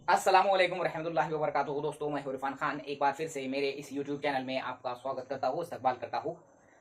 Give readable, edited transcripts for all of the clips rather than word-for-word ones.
अस्सलामुअलैकुम रहमतुल्लाहि व बरकातुहू। दोस्तों, मैं हूं इरफान खान एक बार फिर से मेरे इस यूट्यूब चैनल में आपका स्वागत करता हूं, इस्तकबाल करता हूं।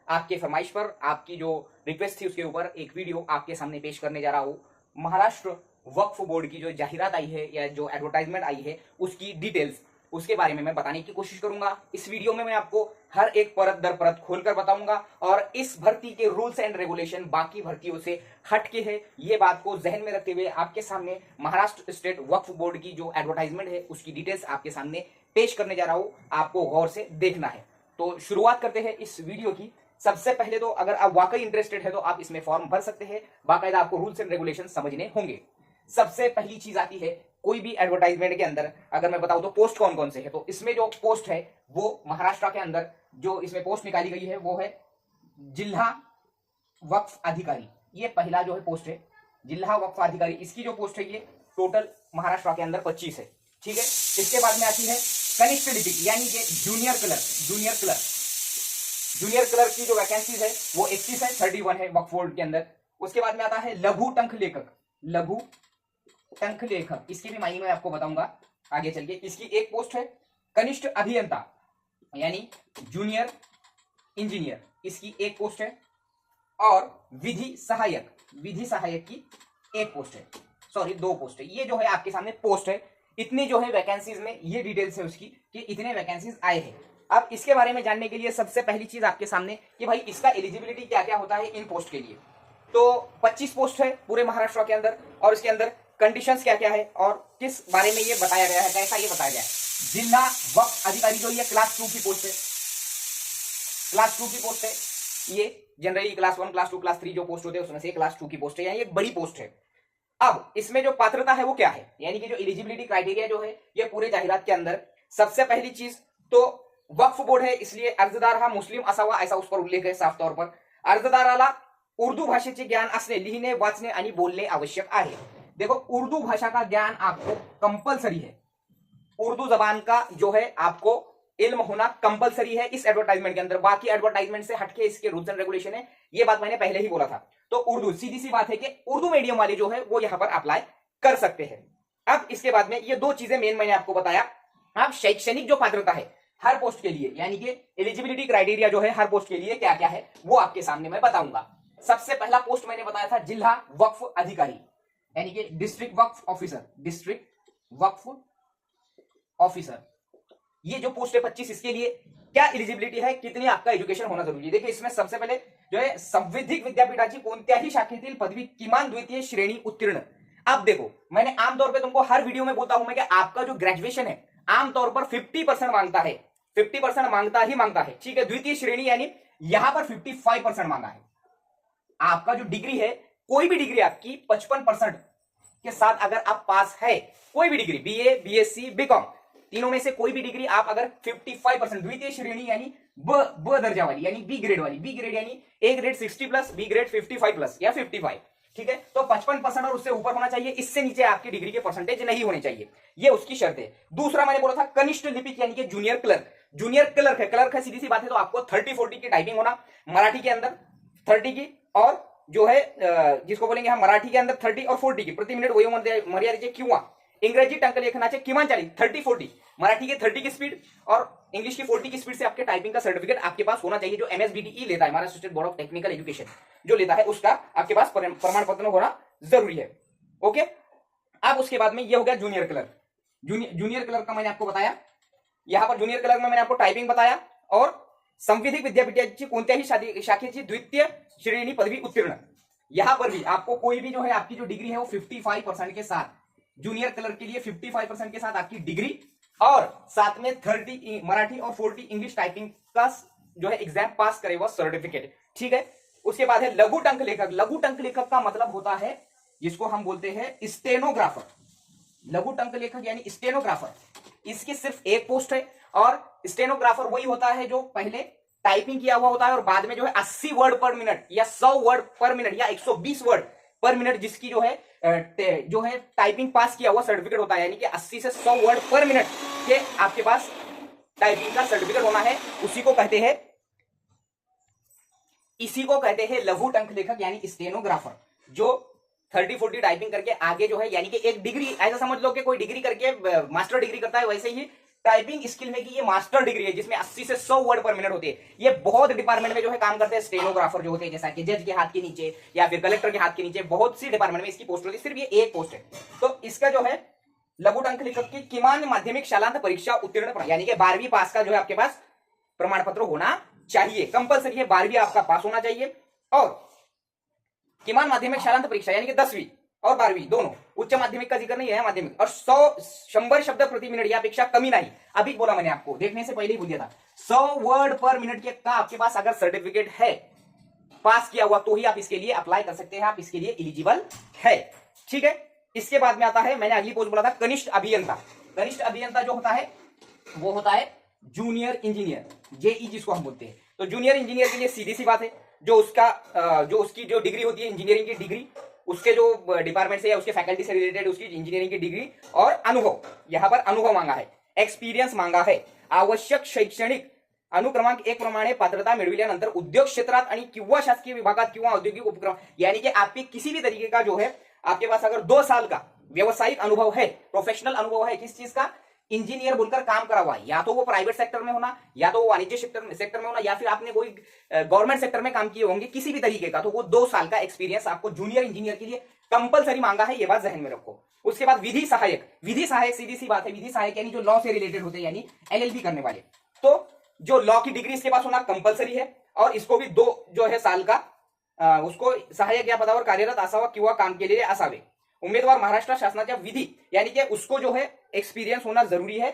आपके फरमाइश पर आपकी जो रिक्वेस्ट थी उसके ऊपर एक वीडियो आपके सामने पेश करने जा रहा हूं। महाराष्ट्र वक्फ बोर्ड की जो जाहिरात आई है या जो एडवर्टाइजमेंट आई है उसकी डिटेल्स, उसके बारे में मैं बताने की कोशिश करूंगा। इस वीडियो में मैं आपको हर एक परत दर परत खोलकर बताऊंगा और इस भर्ती के रूल्स एंड रेगुलेशन बाकी भर्तियों से हटके है, ये बात को जहन में रखते हुए आपके सामने महाराष्ट्र स्टेट वक्फ बोर्ड की जो एडवर्टाइजमेंट है उसकी डिटेल्स आपके सामने पेश करने जा रहा हूं। आपको गौर से देखना है। तो शुरुआत करते हैं इस वीडियो की। सबसे पहले तो अगर आप वाकई इंटरेस्टेड है तो आप इसमें फॉर्म भर सकते हैं, बाकायदा आपको रूल्स एंड रेगुलेशन समझने होंगे। सबसे पहली चीज आती है, कोई भी एडवर्टाइजमेंट के अंदर अगर मैं बताऊं तो पोस्ट कौन कौन से है, तो इसमें जो पोस्ट है वो महाराष्ट्र के अंदर जो इसमें पोस्ट निकाली गई है वो है जिला वक्फ अधिकारी। ये पहला जो है पोस्ट है जिला वक्फ अधिकारी। इसकी जो पोस्ट है ये टोटल महाराष्ट्र के अंदर 25 है। ठीक है। इसके बाद में आती है कनिष्ठ लिपिक यानी कि जूनियर क्लर्क की जो वैकेंसीज है वो 31 है, 31 है वक्फ बोर्ड के अंदर। उसके बाद में आता है लघु टंक लेखक। इसकी भी मायने मैं आपको बताऊंगा आगे चल के। इसकी एक पोस्ट है कनिष्ठ अभियंता यानी जूनियर इंजीनियर, इसकी एक पोस्ट है। और विधि सहायक की एक पोस्ट है, सॉरी 2 पोस्ट है। ये जो है आपके सामने पोस्ट है। इतनी जो है वैकेंसीज में ये डिटेल्स है उसकी कि इतने वैकेंसीज आए हैं। अब इसके बारे में जानने के लिए सबसे पहली चीज आपके सामने कि भाई इसका एलिजिबिलिटी क्या क्या होता है इन पोस्ट के लिए। तो 25 पोस्ट है पूरे महाराष्ट्र के अंदर और इसके अंदर कंडीशंस क्या क्या है और किस बारे में ये बताया गया है, कैसा ये बताया गया है। जिला वक्फ अधिकारी जो ये क्लास 2 की पोस्ट है, ये जनरली क्लास 1, क्लास 2, क्लास 3 जो पोस्ट होते हैं उसमें से क्लास 2 की पोस्ट है, यानी एक बड़ी पोस्ट है। अब इसमें जो पात्रता है वो क्या है, यानी कि जो एलिजिबिलिटी क्राइटेरिया जो है ये पूरे जाहिरात के अंदर सबसे पहली चीज तो वक्फ बोर्ड है इसलिए अर्जदार हा मुस्लिम असावा ऐसा उस पर उल्लेख है साफ तौर पर। अर्जदाराला उर्दू भाषेचे ज्ञान असणे, लिहिणे, वाचणे आणि बोलणे आवश्यक आहे। देखो, उर्दू भाषा का ज्ञान आपको कंपलसरी है। उर्दू जबान का जो है आपको इल्म होना कंपलसरी है इस एडवर्टाइजमेंट के अंदर। बाकी एडवर्टाइजमेंट से हटके इसके रूल्स एंड रेगुलेशन है, ये बात मैंने पहले ही बोला था। तो उर्दू, सीधी सी बात है कि उर्दू मीडियम वाले जो है वो यहां पर अप्लाई कर सकते हैं। अब इसके बाद में ये 2 चीजें मेन मैंने आपको बताया। अब शैक्षणिक जो पात्रता है हर पोस्ट के लिए, यानी कि एलिजिबिलिटी क्राइटेरिया जो है हर पोस्ट के लिए क्या क्या है वो आपके सामने मैं बताऊंगा। सबसे पहला पोस्ट मैंने बताया था जिला वक्फ अधिकारी यानी कि डिस्ट्रिक्ट वक्फ ऑफिसर। ये जो पोस्ट है 25, इसके लिए क्या एलिजिबिलिटी है, कितनी आपका एजुकेशन होना जरूरी है। देखिए, इसमें सबसे पहले जो है संविधिक विद्यापीठाची कोणत्याही शाखेतील पदवी किमान द्वितीय श्रेणी उत्तीर्ण। अब देखो, मैंने आमतौर पर तुमको हर वीडियो में बोलता हूं मैं कि आपका जो ग्रेजुएशन है आमतौर पर 50% मांगता है, 50% मांगता है। ठीक है। द्वितीय श्रेणी यानी यहां पर 55% मांगा है। आपका जो डिग्री है, कोई भी डिग्री आपकी 55% के साथ अगर आप पास है, कोई भी डिग्री, बीए, बीएससी, बीकॉम, तीनों में से कोई भी डिग्री आप अगर 55% द्वितीय श्रेणी यानी ब दर्जा वाली यानी बी ग्रेड यानी A grade 60 plus, B grade 55 plus या 55। ठीक है। तो 55% और उससे ऊपर होना चाहिए, इससे नीचे आपकी डिग्री के परसेंटेज नहीं होने चाहिए, ये उसकी शर्त है। दूसरा मैंने बोला था कनिष्ठ लिपिक यानी कि जूनियर क्लर्क है, सीधी सी बात है। तो आपको 30-40 की टाइपिंग होना, मराठी के अंदर 30 की, और जो है जिसको बोलेंगे हम मराठी के अंदर 30 और 40 की प्रति मिनिट वयोमर्यादेचे किंवा इंग्रजी टंकलेखनाचे किमान 30-40, मराठी के 30 की स्पीड और इंग्लिश की 40 की स्पीड से आपके टाइपिंग का सर्टिफिकेट आपके पास होना चाहिए। जो MSBTE लेता है, Maharashtra state board of technical education जो लेता है, उसका आपके पास प्रमाण पत्र होना जरूरी है। ओके। अब उसके बाद में ये हो गया जूनियर क्लर्क का मैंने आपको बताया। यहां पर जूनियर क्लर्क में मैंने आपको टाइपिंग बताया और संविधिक विद्यापीठाची कोणत्याही शाखेची द्वितीय श्रेणी पदवी उत्तीर्ण। यहां पर भी आपको कोई भी जो है आपकी जो डिग्री है वो 55% के साथ, जूनियर क्लर्क के लिए 55% के साथ आपकी डिग्री और साथ में 30 मराठी और 40 इंग्लिश टाइपिंग का जो है एग्जाम पास करे वो सर्टिफिकेट। ठीक है। उसके बाद है लघु टंक लेखक का मतलब होता है जिसको हम बोलते हैं स्टेनोग्राफर। लघु टंक लेखक यानी स्टेनोग्राफर, इसकी सिर्फ एक पोस्ट है। और स्टेनोग्राफर वही होता है जो पहले टाइपिंग किया हुआ होता है और बाद में जो है 80 वर्ड पर मिनट या 100 वर्ड पर मिनट या 120 वर्ड पर मिनट जिसकी जो है टाइपिंग पास किया हुआ सर्टिफिकेट होता है, यानी कि 80 से 100 वर्ड पर मिनट के आपके पास टाइपिंग का सर्टिफिकेट होना है। इसी को कहते हैं लघु टंक लेखक यानी स्टेनोग्राफर, जो 30-40 टाइपिंग करके आगे जो है, यानी कि एक डिग्री, ऐसा समझ लो कि कोई डिग्री करके मास्टर डिग्री करता है, वैसे ही टाइपिंग स्किल में की ये मास्टर डिग्री है, जिसमें 80 से 100 वर्ड पर मिनट होती है। ये बहुत डिपार्टमेंट में जो है काम करते हैं, स्टेनोग्राफर जो होते हैं, जैसा कि जज के हाथ के नीचे या फिर कलेक्टर के हाथ के नीचे, बहुत सी डिपार्टमेंट में इसकी पोस्ट होती है, सिर्फ ये एक पोस्ट है। तो इसका जो है लघु अंक लिखक की किमान माध्यमिक शालांत परीक्षा उत्तीर्ण, यानी कि 12वीं पास का जो है आपके पास प्रमाण पत्र होना चाहिए, कंपलसरी है, 12वीं आपका पास होना चाहिए। और किमान माध्यमिक शालांत परीक्षा यानी कि 10वीं और 12वीं दोनों, उच्च माध्यमिक का जिक्र नहीं है, माध्यमिक, और 100 शब्द प्रति मिनट या अपेक्षा कमी नहीं। अभी बोला मैंने आपको, देखने से पहले ही बोल दिया था, 100 वर्ड पर मिनट के का आपके पास अगर सर्टिफिकेट है पास किया हुआ, तो ही आप इसके लिए अप्लाई कर सकते हैं, आप इसके लिए एलिजिबल है। ठीक है, इसके बाद में आता है, मैंने अगली पोस्ट बोला था कनिष्ठ अभियंता। कनिष्ठ अभियंता जो होता है वो होता है जूनियर इंजीनियर, जेई जिसको हम बोलते हैं। तो जूनियर इंजीनियर के लिए सीधी सी बात है, जो उसकी जो डिग्री होती है इंजीनियरिंग की डिग्री, उसके जो डिपार्टमेंट से या उसके फैकल्टी से रिलेटेड उसकी इंजीनियरिंग की डिग्री और अनुभव, यहां पर अनुभव मांगा है, एक्सपिरियन्स मांगा है। आवश्यक शैक्षणिक अनुक्रमांक 1 प्रमाणे पात्रता मिळविल्यानंतर उद्योग क्षेत्रात आणि किंवा शासकीय विभागात किंवा औद्योगिक उपक्रम, यानी कि आपके किसी भी तरीके का जो है आपके पास अगर 2 साल का व्यवसायिक अनुभव है, प्रोफेशनल अनुभव है, किस चीज का, इंजीनियर बनकर काम करा हुआ है, या तो वो प्राइवेट सेक्टर में होना, या तो वो वाणिज्य सेक्टर में होना, या फिर आपने कोई गवर्नमेंट सेक्टर में काम किए होंगे किसी भी तरीके का, तो वो 2 साल का एक्सपीरियंस आपको जूनियर इंजीनियर के लिए कंपलसरी मांगा है, ये बात जहन में रखो। उसके बाद विधि सहायक, विधि सहायक सीधी सी बात है, विधि सहायक यानी जो लॉ से रिलेटेड होते हैं, यानी एलएलबी करने वाले, तो जो लॉ की डिग्री इसके पास होना कंपलसरी है, और इसको भी 2 जो है साल का उसको सहायक या पदावर कार्यरत असावा किंवा काम केलेले असावे। उम्मीदवार महाराष्ट्र शासनाच्या विधि, यानी कि उसको जो है एक्सपीरियंस होना जरूरी है,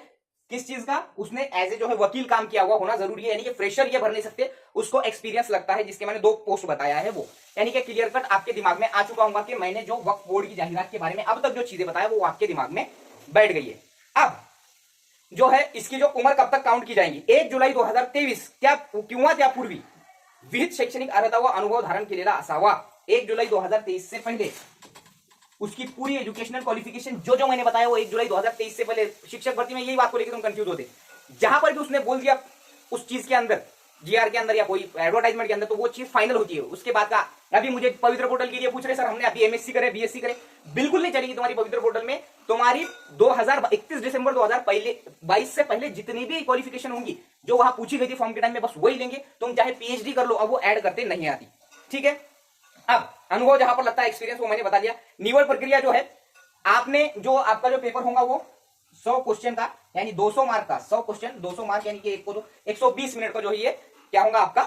किस चीज का, उसने एज ए जो है वकील काम किया हुआ होना जरूरी है, यानी कि फ्रेशर ये भर नहीं सकते, उसको एक्सपीरियंस लगता है, जिसके मैंने 2 पोस्ट बताया है वो, यानी कि क्लियर कट आपके दिमाग में आ चुका होगा कि मैंने जो वक्फ बोर्ड की जाहिरात के बारे में अब तक जो चीजें बताया वो आपके दिमाग में बैठ गई है। अब जो है इसकी जो उम्र कब तक काउंट की जाएंगी, 1 जुलाई 2023 किंवा त्यापूर्वी विहित शैक्षणिक अर्हता व अनुभव धारण केलेला असावा। 1 जुलाई 2023 से पहले उसकी पूरी एजुकेशनल क्वालिफिकेशन जो मैंने बताया वो 1 जुलाई 2023 से पहले। शिक्षक भर्ती में यही बात को लेकर तुम कंफ्यूज होते, जहां पर भी उसने बोल दिया उस चीज के अंदर, जीआर के अंदर या कोई एडवर्टाइजमेंट के अंदर, तो वो चीज फाइनल होती है। उसके बाद का अभी मुझे पवित्र पोर्टल के लिए पूछ रहे सर, हमने अभी एमएससी करे, बीएससी करे, बिल्कुल नहीं चलेगी तुम्हारी पवित्र पोर्टल में। तुम्हारी 31 दिसंबर 2022 से पहले जितनी भी क्वालिफिकेशन होंगी जो वहां पूछी गई थी फॉर्म के टाइम में, बस वही लेंगे। तुम चाहे पीएचडी कर लो, अब वो ऐड करते नहीं आती। ठीक है, अब अनुभव जहां पर लगता है, एक्सपीरियंस वो मैंने बता दिया। निवड प्रक्रिया जो है, आपने जो आपका जो पेपर होगा वो 100 क्वेश्चन का, यानी 200 मार्क का, 100 क्वेश्चन 200 मार्क, यानी कि 120 मिनट का जो है ये क्या होगा आपका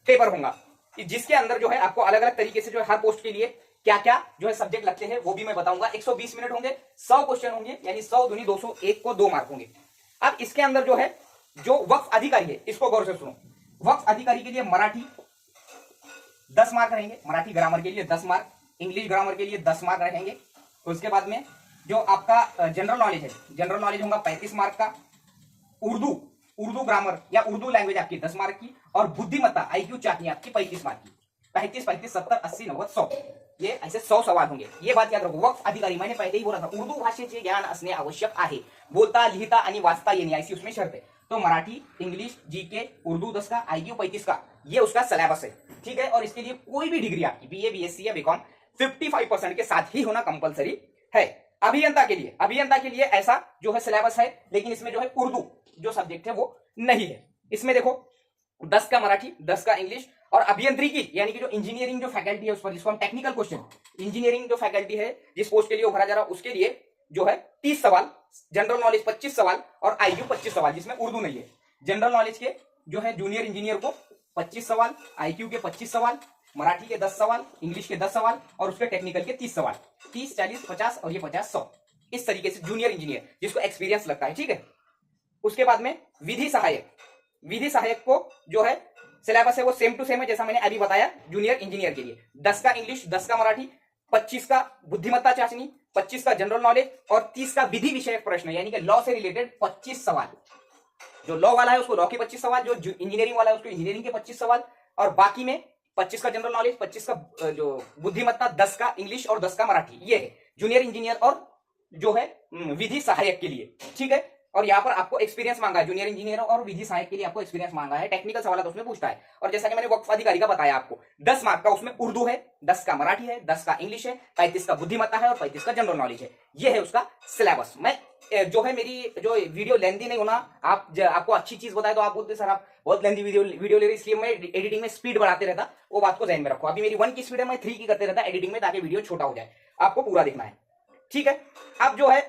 पेपर होगा, जिसके अंदर जो है आपको अलग अलग तरीके से जो है हर पोस्ट के लिए क्या क्या जो है सब्जेक्ट लगते हैं वो भी मैं बताऊंगा। 120 मिनट होंगे, 100 क्वेश्चन होंगे, यानी 100 दूनी 200, 1 को 2 मार्क होंगे। अब इसके अंदर जो है जो वक्फ अधिकारी है, इसको गौर से सुनो। वक्फ अधिकारी के लिए मराठी 10 मार्क रहेंगे, मराठी ग्रामर के लिए 10 मार्क, इंग्लिश ग्रामर के लिए 10 मार्क रहेंगे। उसके बाद में जो आपका जनरल नॉलेज है, जनरल नॉलेज होगा 35 मार्क का। उर्दू ग्रामर या उर्दू लैंग्वेज आपकी 10 मार्क की, और बुद्धिमत्ता आईक्यू चाटनी आपकी 35 मार्क की। 35, 70, 80, 90, 100, ये ऐसे 100 सवाल होंगे। ये बात याद रखो। वक्फ अधिकारी मैंने पहले ही बोला था, उर्दू भाषेचे ज्ञान असणे आवश्यक आहे, बोलता लिहिता आणि वाचता येणे ऐसी उसमें शर्त है। तो मराठी, इंग्लिश, जीके, उर्दू 10 का, आईक्यू 35 का, ये उसका सिलेबस है। ठीक है, और इसके लिए कोई भी डिग्री आपकी बीए, बीएससी या बीकॉम 55% के साथ ही होना कंपलसरी है। अभियंता के लिए ऐसा जो है सिलेबस है, लेकिन इसमें जो है उर्दू जो सब्जेक्ट है वो नहीं है। इसमें देखो 10 का मराठी, 10 का इंग्लिश, और अभियंत्रिकी यानी कि जो इंजीनियरिंग जो फैकल्टी है उस पर, जिसको हम टेक्निकल क्वेश्चन, इंजीनियरिंग जो फैकल्टी है जिस पोस्ट के लिए उभरा जा रहा है उसके लिए जो है 30 सवाल, जनरल नॉलेज 25 सवाल और आईक्यू 25 सवाल, जिसमें उर्दू नहीं है। जनरल नॉलेज के जो है जूनियर इंजीनियर को 25 सवाल, आईक्यू के 25 सवाल, मराठी के 10 सवाल, इंग्लिश के 10 सवाल, और उसके टेक्निकल के 30 सवाल, 30, 40, 50 और ये 50, 100, इस तरीके से जूनियर इंजीनियर जिसको एक्सपीरियंस लगता है। ठीक है, उसके बाद में विधि सहायक को जो है सिलेबस है वो सेम टू सेम है, जैसा मैंने अभी बताया जूनियर इंजीनियर के लिए। 10 का इंग्लिश, 10 का मराठी, 25 का बुद्धिमत्ता चाशनी, 25 का जनरल नॉलेज और 30 का विधि विषयक प्रश्न, यानी कि लॉ से रिलेटेड 25 सवाल। जो लॉ वाला है उसको लॉ के 25 सवाल, जो इंजीनियरिंग वाला है उसको इंजीनियरिंग के 25 सवाल, और बाकी में 25 का जनरल नॉलेज, 25 का जो बुद्धिमत्ता, 10 का इंग्लिश और 10 का मराठी, ये है जूनियर इंजीनियर और जो है विधि सहायक के लिए। ठीक है, और यहाँ पर आपको एक्सपीरियंस मांगा है, जूनियर इंजीनियर और विधि सहायक के लिए आपको एक्सपीरियंस मांगा है। टेक्निकल सवाल तो उसमें पूछता है। और जैसा कि मैंने वक्फ अधिकारी का बताया आपको, 10 मार्क का उसमें उर्दू है, 10 का मराठी है, 10 का इंग्लिश है, 35 का बुद्धिमत्ता है और 35 का जनरल नॉलेज है। ये है उसका सिलेबस। मैं जो है मेरी जो वीडियो लेंदी नहीं होना, आपको अच्छी चीज बताए तो आप बोलते सर आप बहुत लेंदी वीडियो ले रहे, इसलिए मैं एडिटिंग में स्पीड बढ़ाते रहता। वो बात को ध्यान में रखो। अभी मेरी 1 की स्पीड है, मैं 3 की करते रहता एडिटिंग में, ताकि वीडियो छोटा हो जाए। आपको पूरा देखना है, ठीक है। अब जो है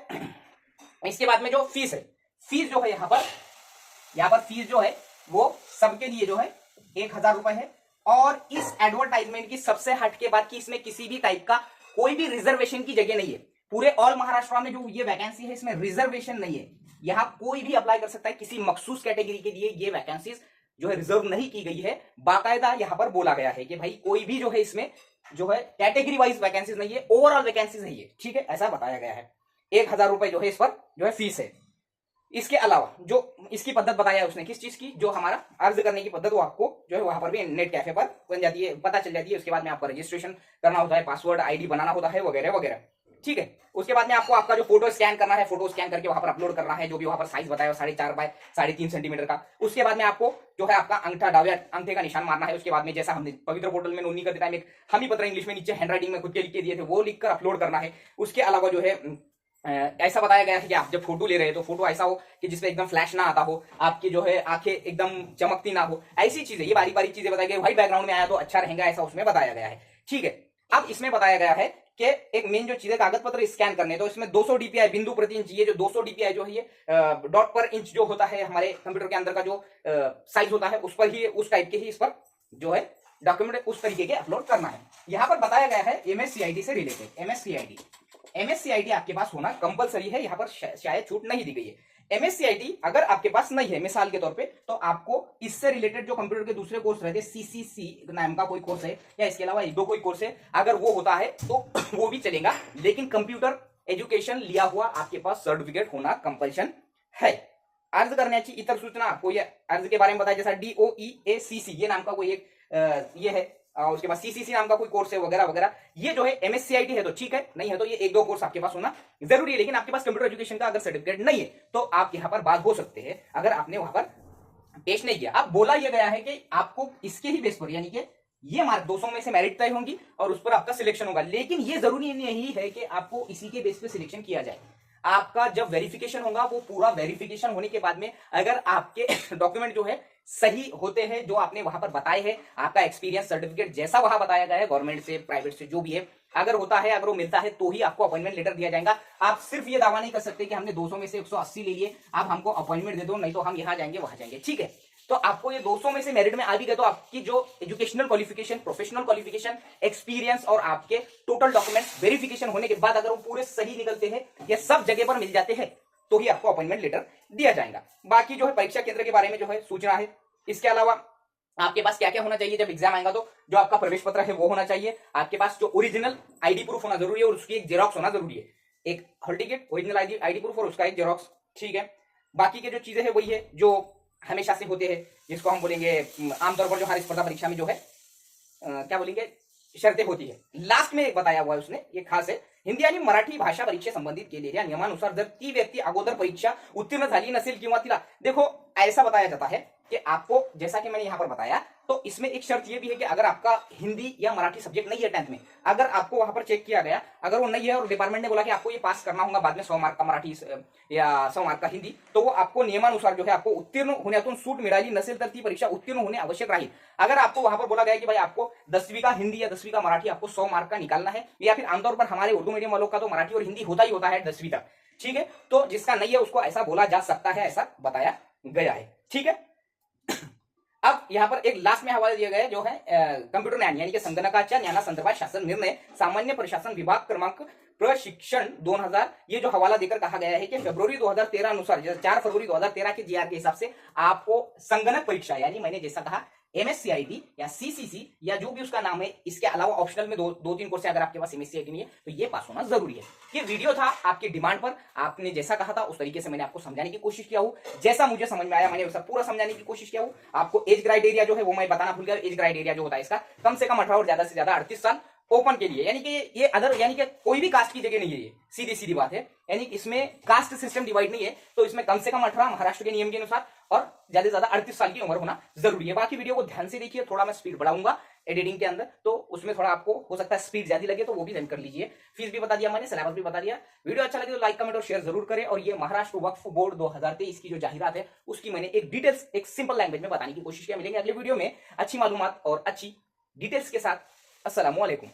इसके बाद में जो फीस है, फीस जो है यहाँ पर फीस जो है वो सबके लिए जो है 1000 रुपए है। और इस एडवर्टाइजमेंट की सबसे हट के बात की इसमें किसी भी टाइप का कोई भी रिजर्वेशन की जगह नहीं है। पूरे ऑल महाराष्ट्र में जो ये वैकेंसी है इसमें रिजर्वेशन नहीं है। यहाँ कोई भी अप्लाई कर सकता है। किसी मखसूस कैटेगरी के लिए ये वैकेंसीज जो है रिजर्व नहीं की गई है। बाकायदा यहाँ पर बोला गया है कि भाई कोई भी जो है इसमें जो है कैटेगरी वाइज वैकेंसीज नहीं है, ओवरऑल वैकेंसीज है ये, ठीक है, ऐसा बताया गया है। 1000 रुपए जो है इस पर जो है फीस है। इसके अलावा जो इसकी पद्धत बताया है उसने, किस चीज की, जो हमारा अर्ज करने की पद्धत, वो आपको जो है वहां पर भी नेट कैफे पर बन जाती है, पता चल जाती है। उसके बाद में आपका रजिस्ट्रेशन करना होता है, पासवर्ड आईडी बनाना होता है, वगैरह वगैरह, ठीक है। उसके बाद में आपको आपका जो फोटो स्कैन करना है, फोटो स्कैन करके वहां पर अपलोड करना है, जो भी वहां पर साइज बताया 4.5 बाय 3.5 सेंटीमीटर का। उसके बाद में आपको जो है आपका अंगूठा दावे अंगूठे का निशान मारना है। उसके बाद में जैसा हमने पवित्र पोर्टल में नोंदनी कर देता है, हमी पत्र इंग्लिश में नीचे हैंड राइटिंग में खुद के लिख के दिए थे, वो लिखकर अपलोड करना है। उसके अलावा जो है ऐसा बताया गया है कि आप जब फोटो ले रहे हैं तो फोटो ऐसा हो कि जिसपे एकदम फ्लैश ना आता हो, आपकी जो है आंखें एकदम चमकती ना हो, ऐसी चीजें, ये बारी बारी चीजें बताई गई। व्हाइट बैकग्राउंड में आया तो अच्छा रहेगा, ऐसा उसमें बताया गया है, ठीक है। अब इसमें बताया गया है कि एक मेन जो चीजें, कागज पत्र स्कैन करने, तो इसमें 200 डीपीआई बिंदु प्रति इंच, ये जो 200 डीपीआई जो है ये डॉट पर इंच जो होता है हमारे कंप्यूटर के अंदर का जो साइज होता है, उस पर ही, उस टाइप के ही इस पर जो है डॉक्यूमेंट उस तरीके के अपलोड करना है। यहां पर बताया गया है एमएससीआईटी से रिलेटेड, एमएससीआईटी आपके पास होना कंपलसरी है। यहां पर शायद छूट नहीं दी गई है। एमएससीआईटी अगर आपके पास नहीं है, मिसाल के तौर पे, तो आपको इससे रिलेटेड जो कंप्यूटर के दूसरे कोर्स रहते हैं, सीसीसी नाम का कोई कोर्स है या इसके अलावा एक दो कोई कोर्स है, अगर वो होता है तो वो भी चलेगा, लेकिन कंप्यूटर एजुकेशन लिया हुआ आपके पास सर्टिफिकेट होना कंपल्शन है। अर्ज करण्याची इतर सूचना, कोई अर्ज के बारे में बताया, जैसा DOEACC ये नाम का कोई एक ये है, और उसके बाद CCC नाम का कोई कोर्स है, वगैरह वगैरह। ये जो है एमएससीआईटी है तो ठीक है, नहीं है तो ये एक दो कोर्स आपके पास होना जरूरी है। लेकिन आपके पास कंप्यूटर एजुकेशन का अगर सर्टिफिकेट नहीं है तो आप यहां पर बात हो सकते हैं, अगर आपने वहां पर टेस्ट नहीं किया। अब बोला यह गया है कि आपको इसके ही बेस पर, यानी कि ये मार्क 200 में से मेरिट तय होंगी और उस पर आपका सिलेक्शन होगा। लेकिन ये जरूरी नहीं है कि आपको इसी के बेस पे सिलेक्शन किया जाए। आपका जब वेरिफिकेशन होगा, वो पूरा वेरिफिकेशन होने के बाद में अगर आपके डॉक्यूमेंट जो है सही होते हैं, जो आपने वहां पर बताए हैं, आपका एक्सपीरियंस सर्टिफिकेट जैसा वहां बताया गया है, गवर्नमेंट से प्राइवेट से जो भी है, अगर होता है, अगर वो मिलता है, तो ही आपको अपॉइंटमेंट लेटर दिया जाएगा। आप सिर्फ ये दावा नहीं कर सकते कि हमने 200 में से 180 ले लिए, आप हमको अपॉइंटमेंट दे दो, नहीं तो हम यहां जाएंगे वहां जाएंगे, ठीक है। तो आपको ये 200 में से मेरिट में आ भी गए तो आपकी जो educational qualification, professional qualification, experience और आपके टोटल डॉक्यूमेंट्स वेरिफिकेशन होने के बाद अगर वो पूरे सही निकलते हैं, ये सब जगह पर मिल जाते हैं, तो ही आपको अपॉइंटमेंट लेटर दिया जाएगा। बाकी जो है परीक्षा केंद्र के बारे में जो है सूचना है। इसके अलावा आपके पास क्या क्या होना चाहिए जब एग्जाम आएगा, तो जो आपका प्रवेश पत्र है वो होना चाहिए, आपके पास जो ओरिजिनल आईडी प्रूफ होना जरूरी है और उसकी एक जेरॉक्स होना जरूरी है, एक hall ticket, original ID proof और उसका एक जेरॉक्स, ठीक है। बाकी के जो चीजें है वही है जो हमेशा से होते हैं, जिसको हम बोलेंगे आमतौर पर जो हर स्पर्धा परीक्षा में जो है क्या बोलेंगे, शर्तें होती है। लास्ट में एक बताया हुआ है उसने, ये खास है, हिंदी आणि मराठी भाषा परीक्षे संबंधित केलेल्या नियमानुसार जर ती व्यक्ती अगोदर परीक्षा उत्तीर्ण झाली नसेल किंवा तिला, देखो ऐसा बताया जाता है कि आपको, जैसा कि मैंने यहां पर बताया, तो इसमें एक शर्त यह भी है कि अगर आपका हिंदी या मराठी सब्जेक्ट नहीं है 10th में, अगर आपको वहां पर चेक किया गया, अगर वो नहीं है और डिपार्टमेंट ने बोला कि आपको ये पास करना होगा बाद में 100 मार्क का मराठी या 100 मार्क का हिंदी, तो वो आपको नियमानुसार जो है आपको उत्तीर्ण होण्यातून सूट मिळाली नसेल तर ती परीक्षा उत्तीर्ण होणे आवश्यक राहील। अगर आपको वहां पर बोला गया कि भाई आपको 10वीं का हिंदी या 10वीं का मराठी आपको 100 मार्क का निकालना है, या फिर आमतौर पर हमारे उर्दू मीडियम वालों का तो मराठी और हिंदी होता ही होता है 10वीं तक, ठीक है, तो जिसका नहीं है उसको ऐसा बोला जा सकता है, ऐसा बताया गया है, ठीक है। अब यहाँ पर एक लास्ट में हवाला दिया गया है जो है कंप्यूटर ज्ञान यानी कि संगणकाच्या ज्ञानासंदर्भात शासन निर्णय सामान्य प्रशासन विभाग क्रमांक प्रशिक्षण 2000, ये जो हवाला देकर कहा गया है कि फरवरी 2013 अनुसार, 4 फरवरी 2013 के जीआर के हिसाब से आपको संगणक परीक्षा, यानी मैंने जैसा कहा एमएससीआईटी या सीसीसी या जो भी उसका नाम है, इसके अलावा ऑप्शनल में दो तीन कोर्स है, अगर आपके पास एमएससीआईटी नहीं है तो ये पास होना जरूरी है। ये वीडियो था आपकी डिमांड पर, आपने जैसा कहा था उस तरीके से मैंने आपको समझाने की कोशिश किया हूं, जैसा मुझे समझ में आया मैंने वैसा पूरा समझाने की कोशिश किया हूं। आपको एज क्राइटेरिया जो है वो मैं बताना भूल गया, एज क्राइटेरिया जो होता है इसका कम से कम 18 और ज्यादा से ज्यादा 38 साल, ओपन के लिए, यानी कि ये अदर, यानी कि कोई भी कास्ट की जगह नहीं है, ये सीधी सीधी बात है, यानी कि इसमें कास्ट सिस्टम डिवाइड नहीं है, तो इसमें कम से कम 18 महाराष्ट्र के नियम के अनुसार और ज्यादा से ज्यादा 38 साल की उम्र होना जरूरी है। बाकी वीडियो को ध्यान से देखिए, थोड़ा मैं स्पीड बढ़ाऊंगा एडिटिंग के अंदर, तो उसमें थोड़ा आपको हो सकता है स्पीड ज्यादा लगे, तो वो भी कर लीजिए। फीस भी बता दिया मैंने, सिलेबस भी बता दिया। वीडियो अच्छा लगे तो लाइक कमेंट और शेयर जरूर करें। और ये महाराष्ट्र वक्फ बोर्ड 2023 की जो जाहिरात है उसकी मैंने एक डिटेल्स, एक सिंपल लैंग्वेज में बताने की कोशिश किया। मिलेंगे अगले वीडियो में अच्छी मालूमात और अच्छी डिटेल्स के साथ। अस्सलाम वालेकुम।